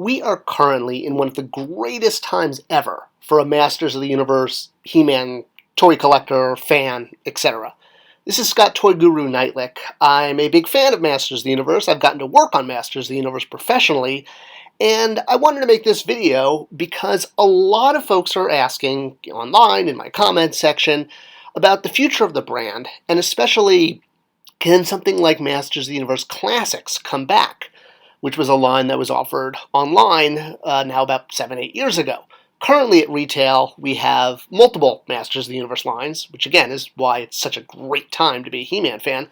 We are currently in one of the greatest times ever for a Masters of the Universe, He-Man, toy collector, fan, etc. This is Toy Guru Neitlich. I'm a big fan of Masters of the Universe. I've gotten to work on Masters of the Universe professionally, and I wanted to make this video because a lot of folks are asking online in my comments section about the future of the brand, and especially can something like Masters of the Universe Classics come back, which was a line that was offered online now about 7-8 years ago. Currently at retail, we have multiple Masters of the Universe lines, which again is why it's such a great time to be a He-Man fan.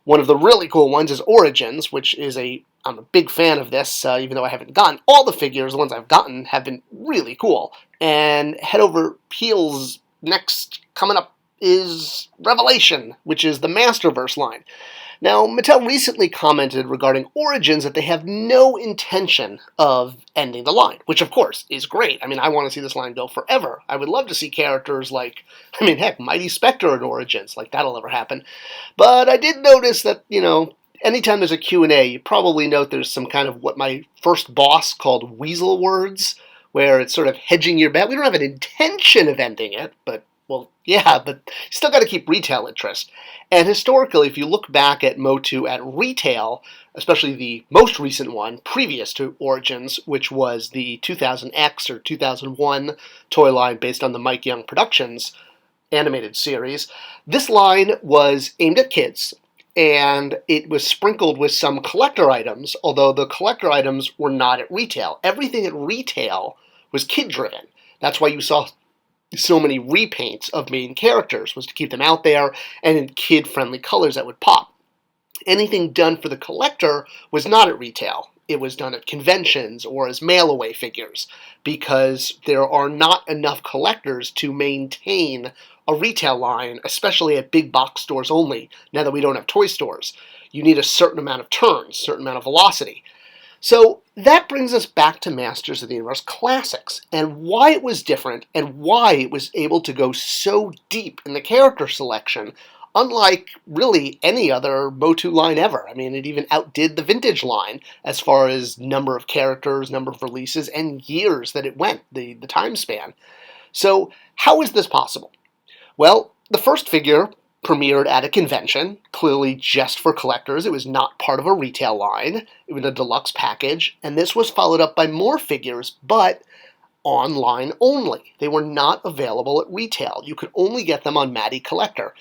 One of the really cool ones is Origins, which is I'm a big fan of this, even though I haven't gotten all the figures. The ones I've gotten have been really cool. And head over heels next coming up is Revelation, which is the Masterverse line. Now, Mattel recently commented regarding Origins that they have no intention of ending the line, which of course is great. I mean, I want to see this line go forever. I would love to see characters like, heck, Mighty Spector in Origins, like that'll never happen. But I did notice that, anytime there's a Q&A, you probably note there's some kind of what my first boss called weasel words, where it's sort of hedging your bet. We don't have an intention of ending it, but well, yeah, but you still got to keep retail interest. And historically, if you look back at MOTU at retail, especially the most recent one, previous to Origins, which was the 2000X or 2001 toy line based on the Mike Young Productions animated series, this line was aimed at kids, and it was sprinkled with some collector items, although the collector items were not at retail. Everything at retail was kid-driven. That's why you saw so many repaints of main characters, was to keep them out there and in kid-friendly colors that would pop. Anything done for the collector was not at retail. It was done at conventions or as mail-away figures, because there are not enough collectors to maintain a retail line, especially at big box stores only, now that we don't have toy stores. You need a certain amount of turns, a certain amount of velocity. So that brings us back to Masters of the Universe Classics, and why it was different, and why it was able to go so deep in the character selection, unlike really any other MOTU line ever. I mean, it even outdid the vintage line as far as number of characters, number of releases, and years that it went, the time span. So how is this possible? Well, the first figure premiered at a convention, clearly just for collectors. It was not part of a retail line. It was a deluxe package, and this was followed up by more figures, but online only. They were not available at retail. You could only get them on Matty Collector.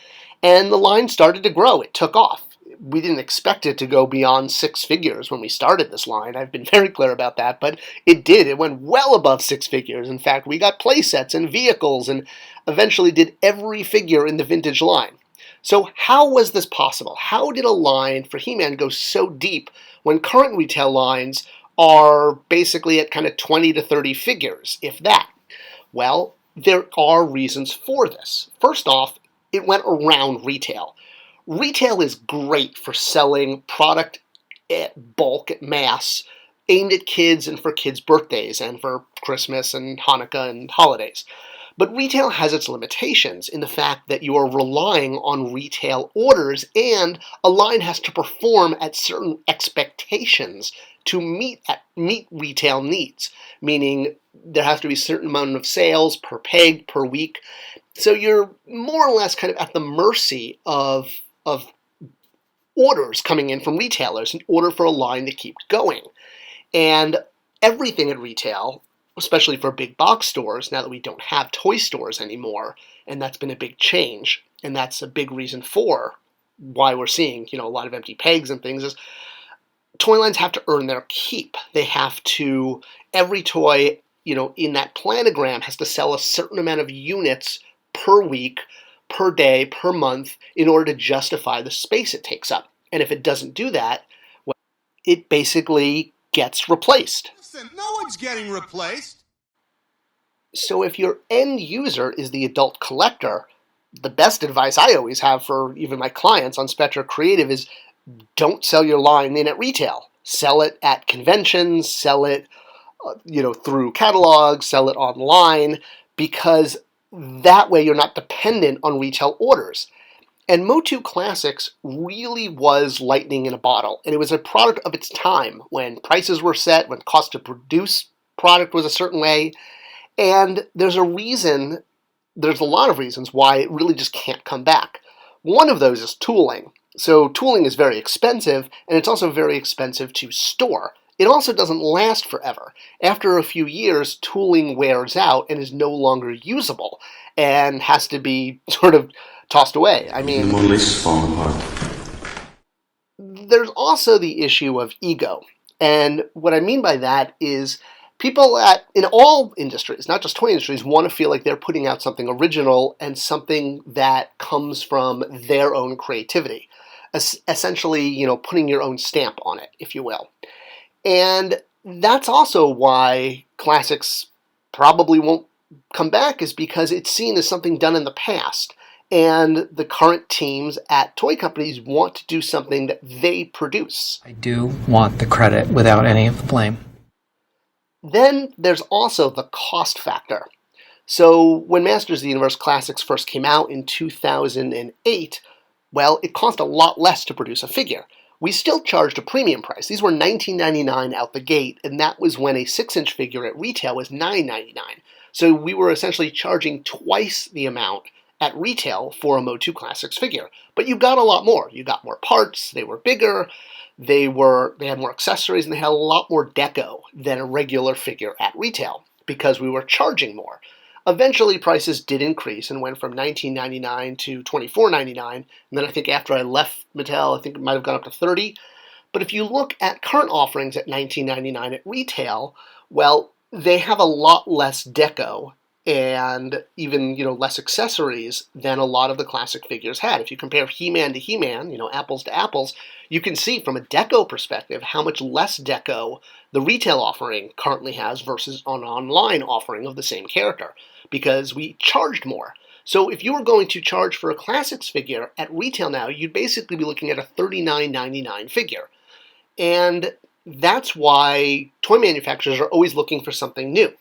And the line started to grow. It took off. We didn't expect it to go beyond 6 figures when we started this line. I've been very clear about that, but it did. It went well above 6 figures. In fact, we got play sets and vehicles and eventually did every figure in the vintage line. So how was this possible? How did a line for He-Man go so deep when current retail lines are basically at kind of 20 to 30 figures, if that? Well, there are reasons for this. First off, it went around retail. Retail is great for selling product at bulk, at mass, aimed at kids and for kids' birthdays and for Christmas and Hanukkah and holidays. But retail has its limitations in the fact that you are relying on retail orders, and a line has to perform at certain expectations to meet retail needs, meaning there has to be a certain amount of sales per peg, per week. So you're more or less kind of at the mercy of orders coming in from retailers in order for a line to keep going. And everything at retail, especially for big box stores, now that we don't have toy stores anymore, and that's been a big change, and that's a big reason for why we're seeing, a lot of empty pegs and things, is toy lines have to earn their keep. They have to, every toy, in that planogram has to sell a certain amount of units per week, per day, per month, in order to justify the space it takes up. And if it doesn't do that, well, it basically gets replaced. Listen, no one's getting replaced. So if your end user is the adult collector, the best advice I always have for even my clients on Spector Creative is don't sell your line in at retail. Sell it at conventions, sell it through catalogs, sell it online, because that way you're not dependent on retail orders. And MOTU Classics really was lightning in a bottle, and it was a product of its time when prices were set, when cost to produce product was a certain way, and there's a lot of reasons why it really just can't come back. One of those is tooling. So tooling is very expensive, and it's also very expensive to store. It also doesn't last forever. After a few years, tooling wears out and is no longer usable and has to be sort of tossed away. I mean, the Model S is falling apart. There's also the issue of ego. And what I mean by that is people in all industries, not just toy industries, want to feel like they're putting out something original and something that comes from their own creativity. Essentially, putting your own stamp on it, if you will. And that's also why classics probably won't come back, is because it's seen as something done in the past. And the current teams at toy companies want to do something that they produce. I do want the credit without any of the blame. Then there's also the cost factor. So when Masters of the Universe Classics first came out in 2008, well, it cost a lot less to produce a figure. We still charged a premium price. These were $19.99 out the gate, and that was when a 6-inch figure at retail was $9.99. So we were essentially charging twice the amount at retail for a MOTU Classics figure. But you got a lot more. You got more parts, they were bigger, they had more accessories, and they had a lot more deco than a regular figure at retail because we were charging more. Eventually, prices did increase and went from $19.99 to $24.99, and then I think after I left Mattel, I think it might have gone up to $30. But if you look at current offerings at $19.99 at retail, well, they have a lot less deco and even less accessories than a lot of the classic figures had. If you compare He-Man to He-Man, apples to apples, you can see from a deco perspective how much less deco the retail offering currently has versus an online offering of the same character, because we charged more. So if you were going to charge for a classics figure at retail now, you'd basically be looking at a $39.99 figure. And that's why toy manufacturers are always looking for something new.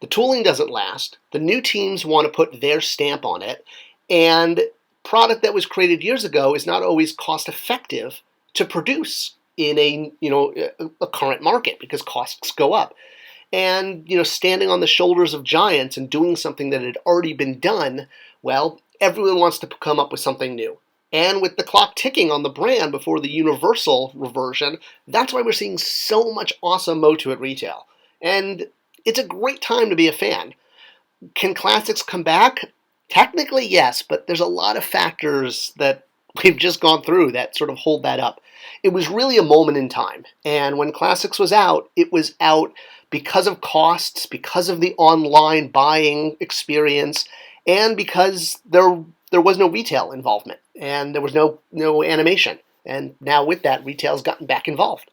The tooling doesn't last, the new teams want to put their stamp on it, and product that was created years ago is not always cost effective to produce in a current market because costs go up. And standing on the shoulders of giants and doing something that had already been done, well, everyone wants to come up with something new. And with the clock ticking on the brand before the universal reversion, that's why we're seeing so much awesome MOTU at retail. And it's a great time to be a fan. Can classics come back? Technically, yes, but there's a lot of factors that we've just gone through that sort of hold that up. It was really a moment in time, and when classics was out, it was out because of costs, because of the online buying experience, and because there was no retail involvement, and there was no animation. And now with that, retail's gotten back involved.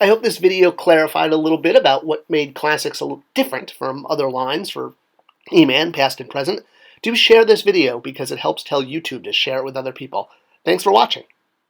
I hope this video clarified a little bit about what made classics a little different from other lines for He-Man, past and present. Do share this video because it helps tell YouTube to share it with other people. Thanks for watching.